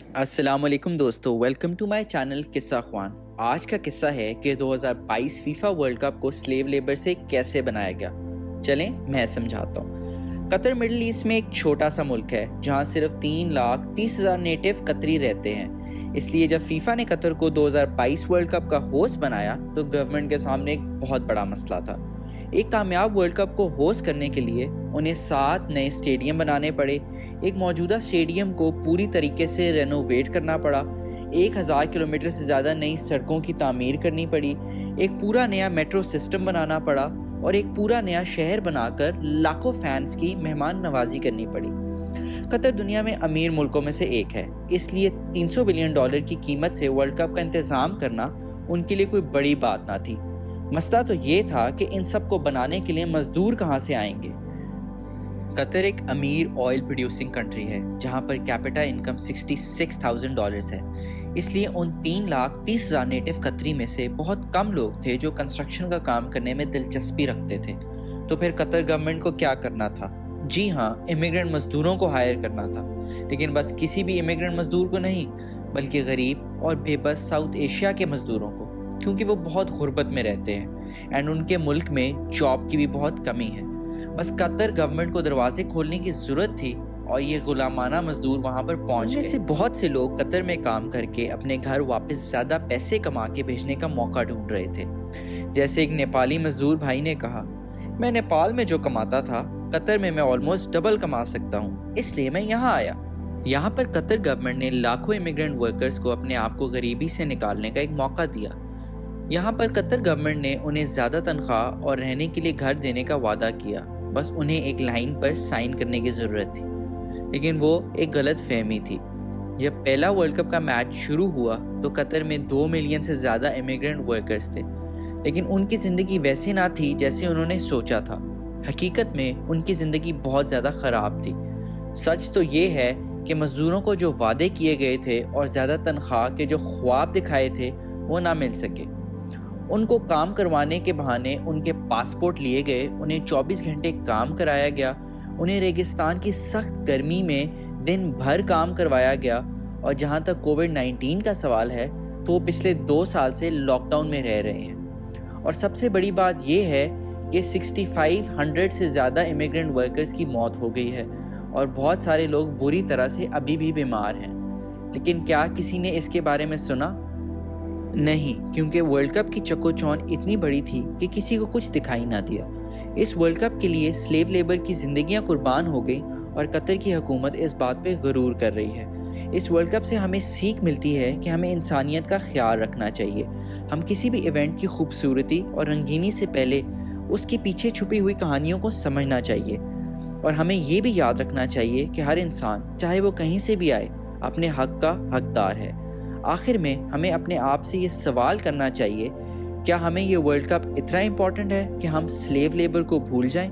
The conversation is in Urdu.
السلام علیکم دوستو، ویلکم ٹو مائی چینل قصہ خوان۔ آج کا قصہ ہے کہ 2022 فیفا ورلڈ کپ کو سلیو لیبر سے کیسے بنایا گیا۔ چلیں میں سمجھاتا ہوں۔ قطر مڈل ایسٹ میں ایک چھوٹا سا ملک ہے جہاں صرف 3,30,000 نیٹو قطری رہتے ہیں۔ اس لیے جب فیفا نے قطر کو 2022 ورلڈ کپ کا ہوسٹ بنایا تو گورنمنٹ کے سامنے ایک بہت بڑا مسئلہ تھا۔ ایک کامیاب ورلڈ کپ کو ہوسٹ کرنے کے لیے انہیں 7 نئے اسٹیڈیم بنانے پڑے، ایک موجودہ اسٹیڈیم کو پوری طریقے سے رینوویٹ کرنا پڑا، 1000 کلومیٹر سے زیادہ نئی سڑکوں کی تعمیر کرنی پڑی، ایک پورا نیا میٹرو سسٹم بنانا پڑا اور ایک پورا نیا شہر بنا کر لاکھوں فینس کی مہمان نوازی کرنی پڑی۔ قطر دنیا میں امیر ملکوں میں سے ایک ہے، اس لیے $300 بلین کی قیمت سے ورلڈ کپ کا انتظام کرنا ان کے لیے کوئی بڑی بات نہ تھی۔ مسئلہ تو یہ تھا کہ ان سب کو بنانے کے لیے مزدور کہاں سے آئیں گے۔ قطر ایک امیر آئل پروڈیوسنگ کنٹری ہے جہاں پر کیپٹا انکم $66,000 ہے، اس لیے ان 3,30,000 نیٹو قطری میں سے بہت کم لوگ تھے جو کنسٹرکشن کا کام کرنے میں دلچسپی رکھتے تھے۔ تو پھر قطر گورنمنٹ کو کیا کرنا تھا؟ جی ہاں، امیگرینٹ مزدوروں کو ہائر کرنا تھا، لیکن بس کسی بھی امیگرینٹ مزدور کو نہیں، بلکہ غریب اور بے بس ساؤتھ ایشیا کے مزدوروں کو، کیونکہ وہ بہت غربت میں رہتے ہیں اینڈ ان کے ملک میں جاب کی بھی بہت کمی ہے۔ بس قطر گورنمنٹ کو دروازے کھولنے کی ضرورت تھی اور یہ غلامانہ مزدور وہاں پر پہنچ گئے۔ سے بہت سے لوگ قطر میں کام کر کے اپنے گھر واپس زیادہ پیسے کما کے بھیجنے کا موقع ڈھونڈ رہے تھے۔ جیسے ایک نیپالی مزدور بھائی نے کہا، میں نیپال میں جو کماتا تھا قطر میں آلموسٹ ڈبل کما سکتا ہوں، اس لیے میں یہاں آیا۔ یہاں پر قطر گورنمنٹ نے لاکھوں امیگرینٹ ورکرز کو اپنے آپ کو غریبی سے نکالنے کا ایک موقع دیا۔ یہاں پر قطر گورنمنٹ نے انہیں زیادہ تنخواہ اور رہنے کے لیے گھر دینے کا وعدہ کیا، بس انہیں ایک لائن پر سائن کرنے کی ضرورت تھی، لیکن وہ ایک غلط فہمی تھی۔ جب پہلا ورلڈ کپ کا میچ شروع ہوا تو قطر میں 2 ملین سے زیادہ امیگرینٹ ورکرز تھے، لیکن ان کی زندگی ویسے نہ تھی جیسے انہوں نے سوچا تھا۔ حقیقت میں ان کی زندگی بہت زیادہ خراب تھی۔ سچ تو یہ ہے کہ مزدوروں کو جو وعدے کیے گئے تھے اور زیادہ تنخواہ کے جو خواب دکھائے تھے وہ نہ مل سکے۔ ان کو کام کروانے کے بہانے ان کے پاسپورٹ لیے گئے، انہیں 24 گھنٹے کام کرایا گیا، انہیں ریگستان کی سخت گرمی میں دن بھر کام کروایا گیا، اور جہاں تک کووڈ-19 کا سوال ہے تو وہ پچھلے 2 سال سے لاک ڈاؤن میں رہ رہے ہیں۔ اور سب سے بڑی بات یہ ہے کہ 6500 سے زیادہ امیگرینٹ ورکرز کی موت ہو گئی ہے اور بہت سارے لوگ بری طرح سے ابھی بھی بیمار ہیں۔ لیکن کیا کسی نے اس کے بارے میں سنا؟ نہیں، کیونکہ ورلڈ کپ کی چکو چون اتنی بڑی تھی کہ کسی کو کچھ دکھائی نہ دیا۔ اس ورلڈ کپ کے لیے سلیو لیبر کی زندگیاں قربان ہو گئیں اور قطر کی حکومت اس بات پہ غرور کر رہی ہے۔ اس ورلڈ کپ سے ہمیں سیکھ ملتی ہے کہ ہمیں انسانیت کا خیال رکھنا چاہیے۔ ہم کسی بھی ایونٹ کی خوبصورتی اور رنگینی سے پہلے اس کے پیچھے چھپی ہوئی کہانیوں کو سمجھنا چاہیے، اور ہمیں یہ بھی یاد رکھنا چاہیے کہ ہر انسان چاہے وہ کہیں سے بھی آئے اپنے حق کا حقدار ہے۔ آخر میں ہمیں اپنے آپ سے یہ سوال کرنا چاہیے، کیا ہمیں یہ ورلڈ کپ اتنا امپورٹنٹ ہے کہ ہم سلیو لیبر کو بھول جائیں؟